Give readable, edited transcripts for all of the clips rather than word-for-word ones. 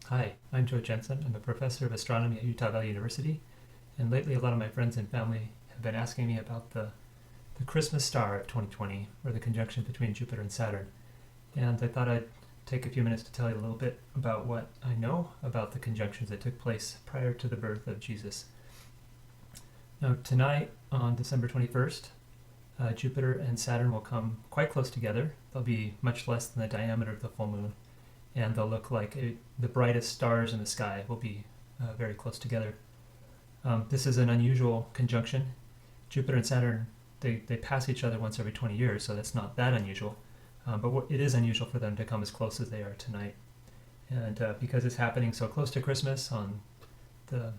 Hi, I'm Joe Jensen. I'm a professor of astronomy at Utah Valley University, and lately a lot of my friends and family have been asking me about the Christmas star of 2020, or the conjunction between Jupiter and Saturn. And I thought I'd take a few minutes to tell you a little bit about what I know about the conjunctions that took place prior to the birth of Jesus. Now, tonight, on December 21st, Jupiter and Saturn will come quite close together. They'll be much less than the diameter of the full moon, and they'll look like the brightest stars in the sky will be very close together. This is an unusual conjunction. Jupiter and Saturn, they pass each other once every 20 years, so that's not that unusual. But it is unusual for them to come as close as they are tonight. And because it's happening so close to Christmas on the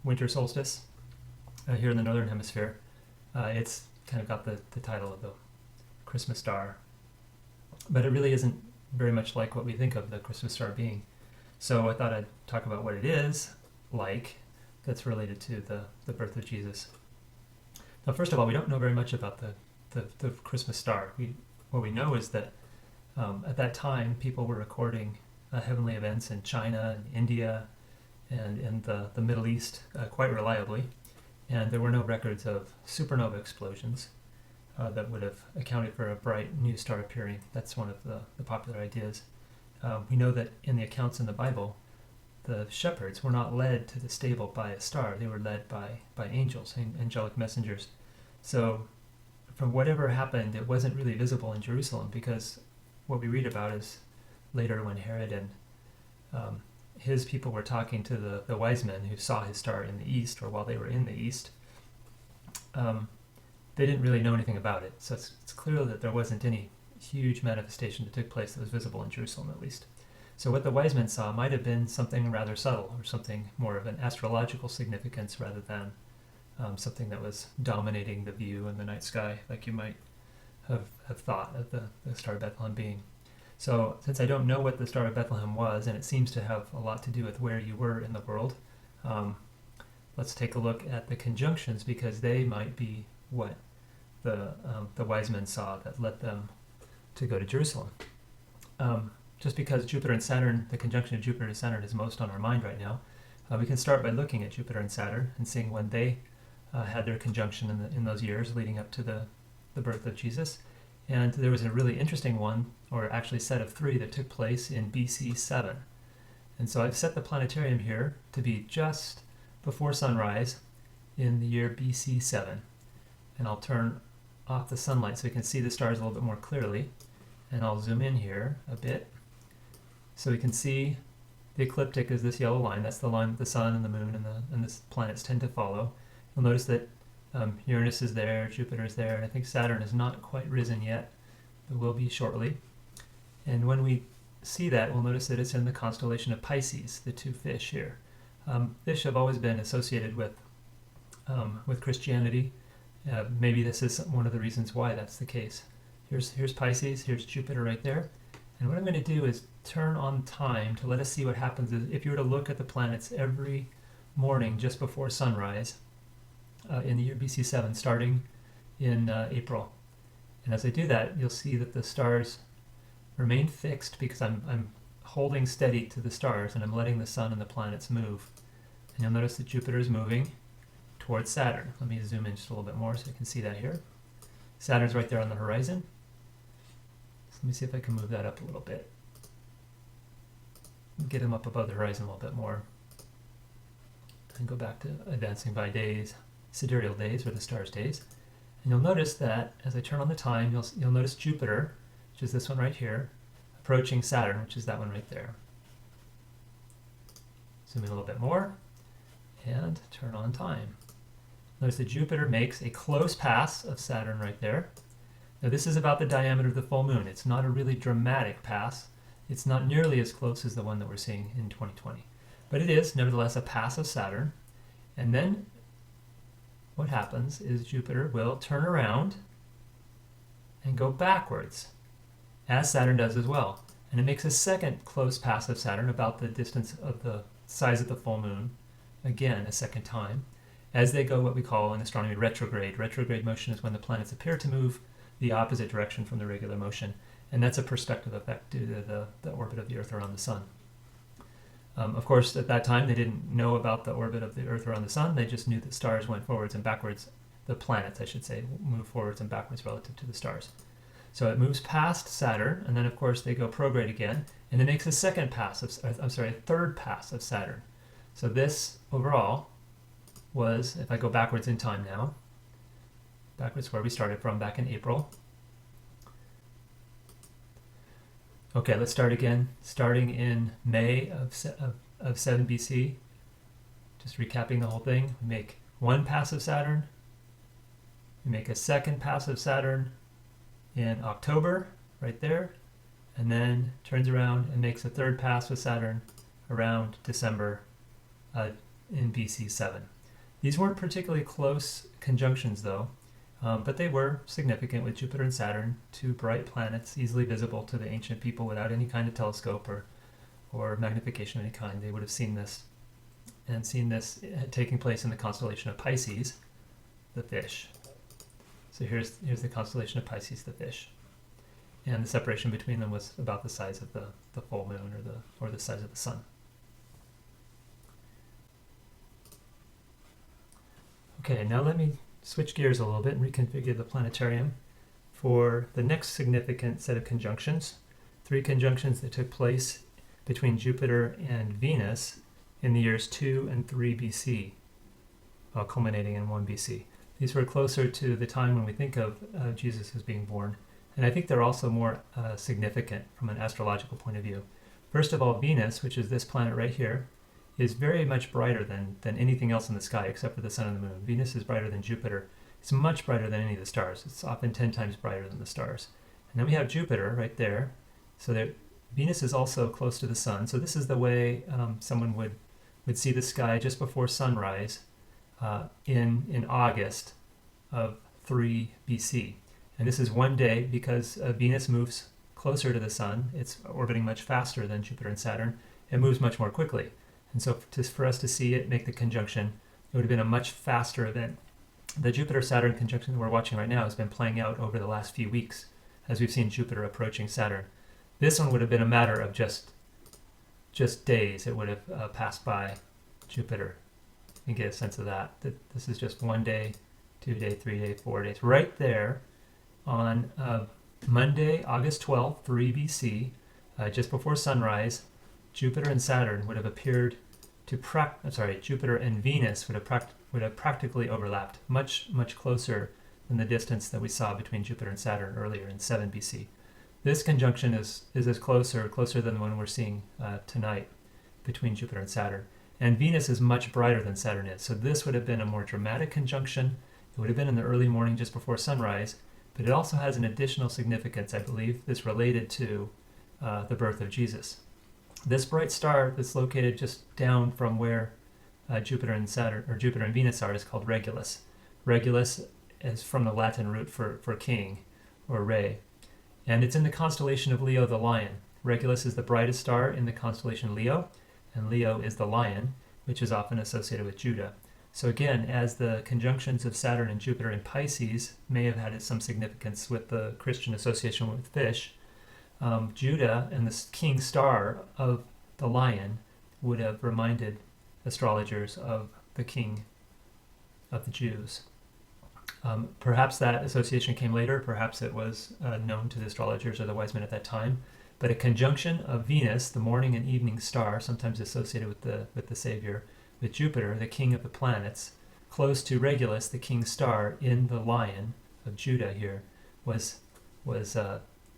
winter solstice here in the northern hemisphere, it's kind of got the title of the Christmas star. But it really isn't very much like what we think of the Christmas star being. So I thought I'd talk about what it is like that's related to the birth of Jesus. Now, first of all, we don't know very much about the Christmas star. What we know is that at that time, people were recording heavenly events in China and India and in the Middle East quite reliably. And there were no records of supernova explosions that would have accounted for a bright new star appearing. That's one of the popular ideas. We know that in the accounts in the Bible, the shepherds were not led to the stable by a star. They were led by angels, angelic messengers. So from whatever happened, it wasn't really visible in Jerusalem, because what we read about is later when Herod and his people were talking to the wise men who saw his star in the east, or while they were in the east. They didn't really know anything about it. So it's clear that there wasn't any huge manifestation that took place that was visible in Jerusalem, at least. So what the wise men saw might have been something rather subtle, or something more of an astrological significance rather than something that was dominating the view in the night sky, like you might have thought of the Star of Bethlehem being. So since I don't know what the Star of Bethlehem was, and it seems to have a lot to do with where you were in the world, let's take a look at the conjunctions, because they might be what the wise men saw that led them to go to Jerusalem. Just because Jupiter and Saturn, the conjunction of Jupiter and Saturn is most on our mind right now, we can start by looking at Jupiter and Saturn and seeing when they had their conjunction in those years leading up to the birth of Jesus. And there was a really interesting one, or actually set of three, that took place in BC 7. And so I've set the planetarium here to be just before sunrise in the year BC 7. And I'll turn off the sunlight so we can see the stars a little bit more clearly. And I'll zoom in here a bit so we can see the ecliptic is this yellow line. That's the line that the sun and the moon and the planets tend to follow. You'll notice that Uranus is there, Jupiter is there, and I think Saturn is not quite risen yet. It will be shortly. And when we see that, we'll notice that it's in the constellation of Pisces, the two fish here. Fish have always been associated with Christianity. Maybe this is one of the reasons why that's the case. Here's Pisces, here's Jupiter right there. And what I'm going to do is turn on time to let us see what happens if you were to look at the planets every morning just before sunrise in the year BC 7, starting in April. And as I do that, you'll see that the stars remain fixed, because I'm holding steady to the stars and I'm letting the sun and the planets move. And you'll notice that Jupiter is moving towards Saturn. Let me zoom in just a little bit more so you can see that here. Saturn's right there on the horizon. So let me see if I can move that up a little bit. Get him up above the horizon a little bit more. And go back to advancing by days, sidereal days, or the stars' days. And you'll notice that as I turn on the time, you'll notice Jupiter, which is this one right here, approaching Saturn, which is that one right there. Zoom in a little bit more and turn on time. Notice that Jupiter makes a close pass of Saturn right there. Now this is about the diameter of the full moon. It's not a really dramatic pass. It's not nearly as close as the one that we're seeing in 2020. But it is nevertheless a pass of Saturn. And then what happens is Jupiter will turn around and go backwards, as Saturn does as well. And it makes a second close pass of Saturn, about the distance of the size of the full moon, again a second time, as they go what we call in astronomy retrograde. Retrograde motion is when the planets appear to move the opposite direction from the regular motion, and that's a perspective effect due to the orbit of the Earth around the sun. Of course, at that time, they didn't know about the orbit of the Earth around the Sun. They just knew that stars went forwards and backwards. The planets, I should say, move forwards and backwards relative to the stars. So it moves past Saturn, and then, of course, they go prograde again, and it makes a third pass of Saturn. So this, overall, was, if I go backwards in time now, backwards where we started from back in April. Okay, let's start again. Starting in May of 7 BC, just recapping the whole thing, we make one pass of Saturn, we make a second pass of Saturn in October, right there, and then turns around and makes a third pass with Saturn around December in BC 7. These weren't particularly close conjunctions, though, but they were significant with Jupiter and Saturn, two bright planets easily visible to the ancient people without any kind of telescope or magnification of any kind. They would have seen this, and seen this taking place in the constellation of Pisces, the fish. So here's the constellation of Pisces, the fish. And the separation between them was about the size of the full moon or the size of the sun. Okay, now let me switch gears a little bit and reconfigure the planetarium for the next significant set of conjunctions. 3 conjunctions that took place between Jupiter and Venus in the years 2 and 3 BC, culminating in 1 BC. These were closer to the time when we think of Jesus as being born, and I think they're also more significant from an astrological point of view. First of all, Venus, which is this planet right here, is very much brighter than anything else in the sky except for the sun and the moon. Venus is brighter than Jupiter. It's much brighter than any of the stars. It's often 10 times brighter than the stars. And then we have Jupiter right there. So that Venus is also close to the sun. So this is the way someone would see the sky just before sunrise in August of 3 BC. And this is one day because Venus moves closer to the sun. It's orbiting much faster than Jupiter and Saturn. It moves much more quickly. And so for us to see it make the conjunction, it would have been a much faster event. The Jupiter-Saturn conjunction that we're watching right now has been playing out over the last few weeks as we've seen Jupiter approaching Saturn. This one would have been a matter of just days. It would have passed by Jupiter. You can get a sense of that this is just 1 day, 2 day, 3 day, 4 days. Right there on Monday, August 12th, 3 BC, just before sunrise, Jupiter and Saturn would have appeared to Jupiter and Venus would have practically overlapped, much closer than the distance that we saw between Jupiter and Saturn earlier in 7 BC. This conjunction is as closer than the one we're seeing tonight between Jupiter and Saturn. And Venus is much brighter than Saturn is, so this would have been a more dramatic conjunction. It would have been in the early morning just before sunrise, but it also has an additional significance, I believe, that's related to the birth of Jesus. This bright star that's located just down from where Jupiter and Venus are is called Regulus. Regulus is from the Latin root for king, or re, and it's in the constellation of Leo the Lion. Regulus is the brightest star in the constellation Leo, and Leo is the lion, which is often associated with Judah. So again, as the conjunctions of Saturn and Jupiter in Pisces may have had some significance with the Christian association with fish, Judah and the king star of the lion would have reminded astrologers of the king of the Jews. Perhaps that association came later, perhaps it was known to the astrologers or the wise men at that time, but a conjunction of Venus, the morning and evening star, sometimes associated with the Savior, with Jupiter, the king of the planets, close to Regulus, the king star in the lion of Judah here, was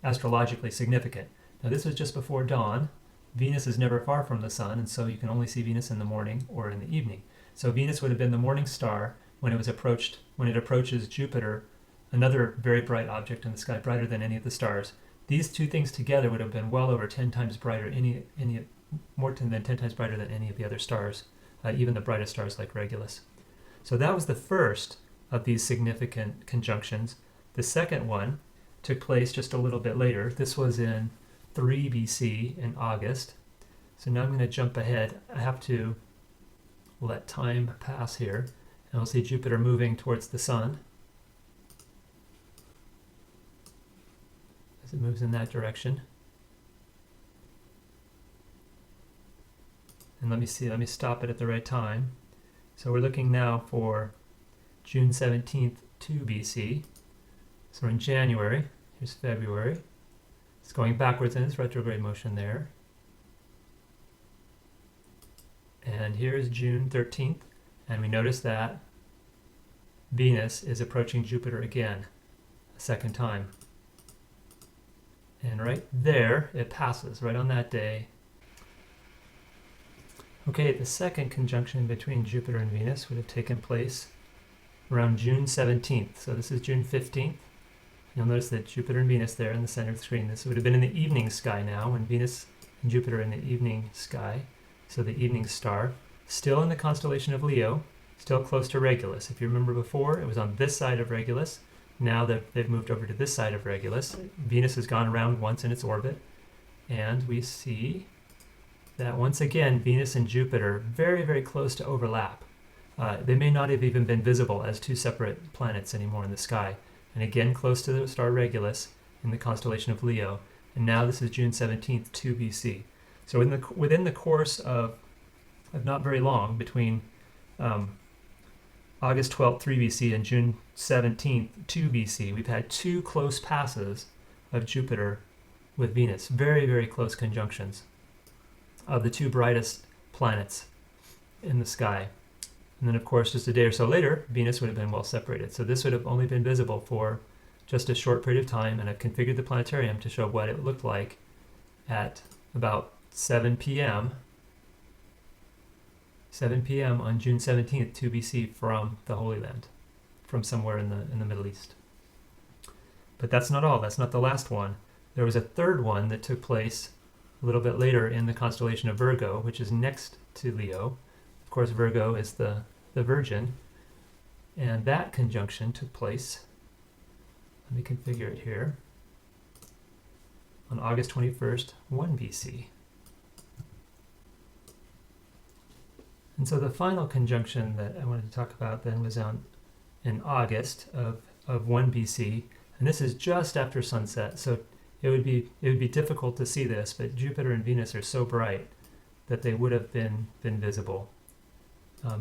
astrologically significant. Now this was just before dawn. Venus is never far from the sun, and so you can only see Venus in the morning or in the evening. So Venus would have been the morning star when it approaches Jupiter, another very bright object in the sky, brighter than any of the stars. These two things together would have been well over 10 times brighter, more than 10 times brighter than any of the other stars, even the brightest stars like Regulus. So that was the first of these significant conjunctions. The second one took place just a little bit later. This was in 3 BC in August. So now I'm going to jump ahead. I have to let time pass here, and we'll see Jupiter moving towards the sun as it moves in that direction. And let me stop it at the right time. So we're looking now for June 17th, 2 BC. So we're in January. Here's February. It's going backwards in its retrograde motion there. And here is June 13th. And we notice that Venus is approaching Jupiter again, a second time. And right there, it passes, right on that day. Okay, the second conjunction between Jupiter and Venus would have taken place around June 17th. So this is June 15th. You'll notice that Jupiter and Venus there in the center of the screen. This would have been in the evening sky now, when Venus and Jupiter are in the evening sky. So the evening star, still in the constellation of Leo, still close to Regulus. If you remember before, it was on this side of Regulus. Now that they've moved over to this side of Regulus, Venus has gone around once in its orbit, and we see that once again, Venus and Jupiter very, very close to overlap. They may not have even been visible as two separate planets anymore in the sky. And again, close to the star Regulus in the constellation of Leo. And now this is June 17th, 2 BC. So within the course of not very long, between August 12th, 3 BC and June 17th, 2 BC, we've had two close passes of Jupiter with Venus. Very, very close conjunctions of the two brightest planets in the sky. And then, of course, just a day or so later, Venus would have been well separated. So this would have only been visible for just a short period of time, and I've configured the planetarium to show what it looked like at about 7 p.m. 7 p.m. on June 17th, 2 BC from the Holy Land, from somewhere in the Middle East. But that's not all. That's not the last one. There was a third one that took place a little bit later in the constellation of Virgo, which is next to Leo. Of course, Virgo is the Virgin, and that conjunction took place, let me configure it here, on August 21st, 1 BC. And so the final conjunction that I wanted to talk about then was in August of 1 BC, and this is just after sunset, so it would be difficult to see this, but Jupiter and Venus are so bright that they would have been visible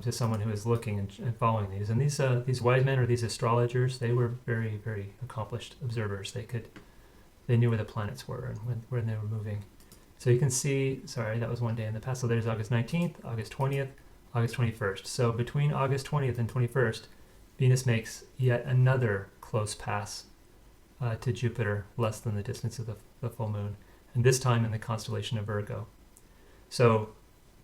to someone who is looking and following these. And these wise men, or these astrologers, they were very, very accomplished observers. They knew where the planets were and when they were moving. So you can see, sorry, that was one day in the past. So there's August 19th, August 20th, August 21st. So between August 20th and 21st, Venus makes yet another close pass to Jupiter, less than the distance of the full moon, and this time in the constellation of Virgo. So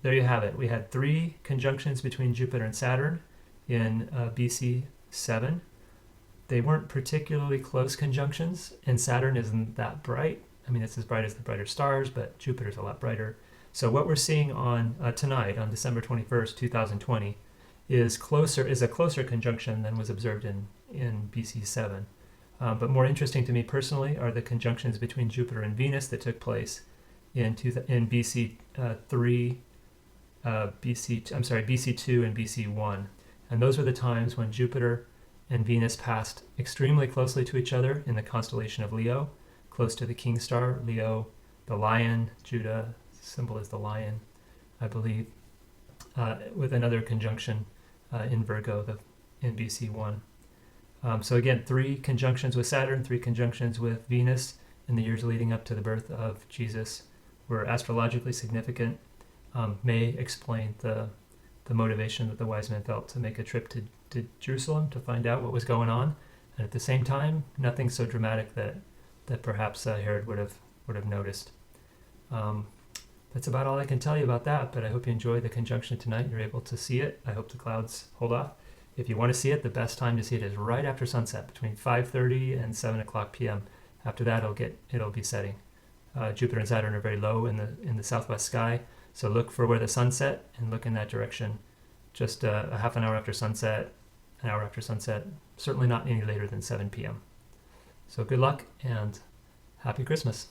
there you have it. We had 3 conjunctions between Jupiter and Saturn in BC 7. They weren't particularly close conjunctions, and Saturn isn't that bright. I mean, it's as bright as the brighter stars, but Jupiter's a lot brighter. So what we're seeing on tonight, on December 21st, 2020, is a closer conjunction than was observed in BC 7. But more interesting to me personally are the conjunctions between Jupiter and Venus that took place in BC 3. BC 2 and BC 1. And those were the times when Jupiter and Venus passed extremely closely to each other in the constellation of Leo, close to the king star, Leo, the lion, Judah, symbol is the lion, I believe, with another conjunction in Virgo in BC 1. So again, 3 conjunctions with Saturn, 3 conjunctions with Venus in the years leading up to the birth of Jesus were astrologically significant. May explain the motivation that the wise men felt to make a trip to Jerusalem to find out what was going on, and at the same time, nothing so dramatic that perhaps Herod would have noticed. That's about all I can tell you about that, but I hope you enjoy the conjunction tonight. You're able to see it. I hope the clouds hold off. If you want to see it, the best time to see it is right after sunset, between 5:30 and 7 o'clock p.m. After that, it'll be setting. Jupiter and Saturn are very low in the southwest sky. So look for where the sun set and look in that direction. Just a half an hour after sunset, an hour after sunset, certainly not any later than 7 p.m. So good luck and happy Christmas.